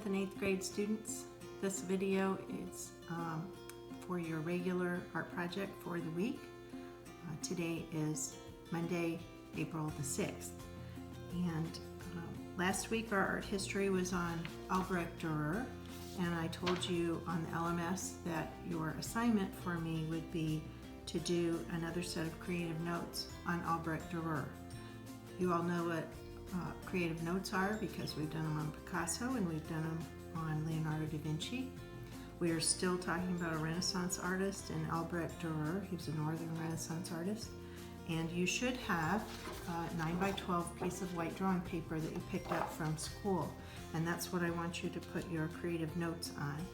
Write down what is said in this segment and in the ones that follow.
7th and 8th grade students. This video is for your regular art project for the week. Today is Monday, April the 6th. And last week our art history was on Albrecht Dürer, and I told you on the LMS that your assignment for me would be to do another set of creative notes on Albrecht Dürer. You all know what creative notes are because we've done them on Picasso and we've done them on Leonardo da Vinci. We are still talking about a Renaissance artist and Albrecht Dürer. He was a Northern Renaissance artist. And you should have a 9x12 piece of white drawing paper that you picked up from school. And that's what I want you to put your creative notes on.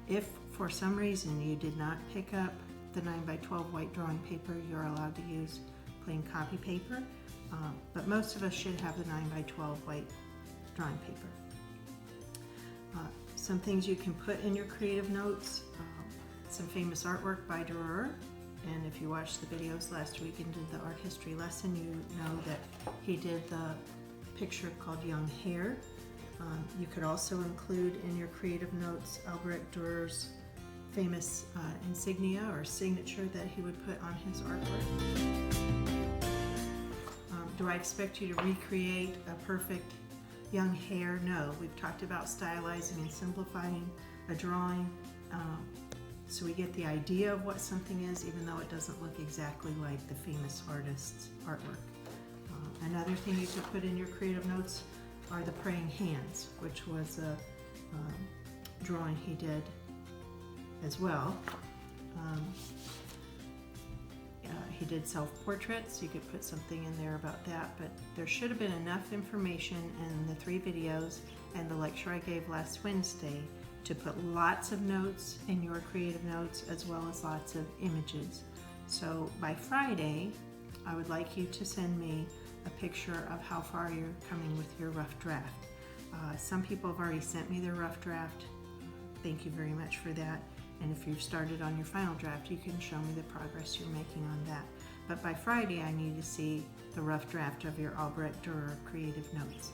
If for some reason you did not pick up the 9x12 white drawing paper, you're allowed to use plain copy paper. But most of us should have the 9x12 white drawing paper. Some things you can put in your creative notes, some famous artwork by Dürer. And if you watched the videos last week and did the art history lesson, you know that he did the picture called Young Hare. You could also include in your creative notes Albrecht Dürer's famous insignia or signature that he would put on his artwork. Do I expect you to recreate a perfect young hare? No. We've talked about stylizing and simplifying a drawing so we get the idea of what something is, even though it doesn't look exactly like the famous artist's artwork. Another thing you could put in your creative notes are the praying hands, which was a drawing he did as well. He did self-portraits. You could put something in there about that, but there should have been enough information in the 3 videos and the lecture I gave last Wednesday to put lots of notes in your creative notes as well as lots of images. So by Friday, I would like you to send me a picture of how far you're coming with your rough draft. Some people have already sent me their rough draft. Thank you very much for that. And if you've started on your final draft, you can show me the progress you're making on that. But by Friday, I need to see the rough draft of your Albrecht Dürer creative notes.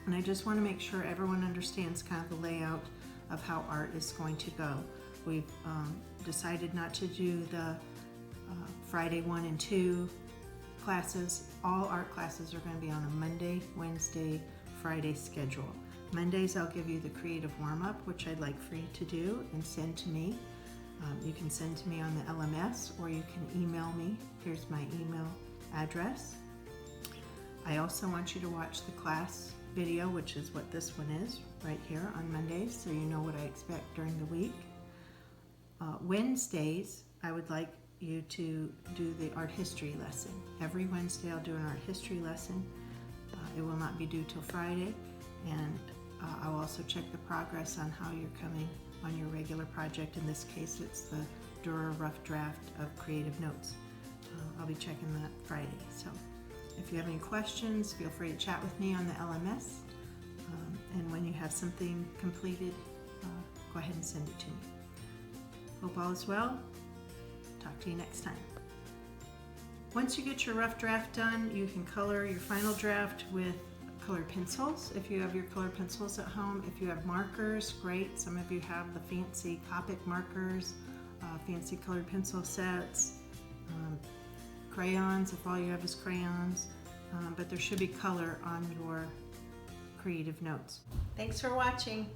And I just want to make sure everyone understands kind of the layout of how art is going to go. We've decided not to do the Friday 1 and 2 classes. All art classes are going to be on a Monday, Wednesday, Friday schedule. Mondays I'll give you the creative warm-up, which I'd like for you to do and send to me. You can send to me on the LMS or you can email me. Here's my email address. I also want you to watch the class video, which is what this one is right here on Mondays, so you know what I expect during the week. Wednesdays I would like you to do the art history lesson. Every Wednesday I'll do an art history lesson. It will not be due till Friday, and I'll also check the progress on how you're coming on your regular project. In this case, it's the Dürer rough draft of creative notes. I'll be checking that Friday. So if you have any questions, feel free to chat with me on the LMS. And when you have something completed, go ahead and send it to me. Hope all is well. Talk to you next time. Once you get your rough draft done, you can color your final draft with colored pencils if you have your colored pencils at home. If you have markers, great. Some of you have the fancy Copic markers, fancy colored pencil sets, crayons if all you have is crayons, but there should be color on your creative notes. Thanks for watching.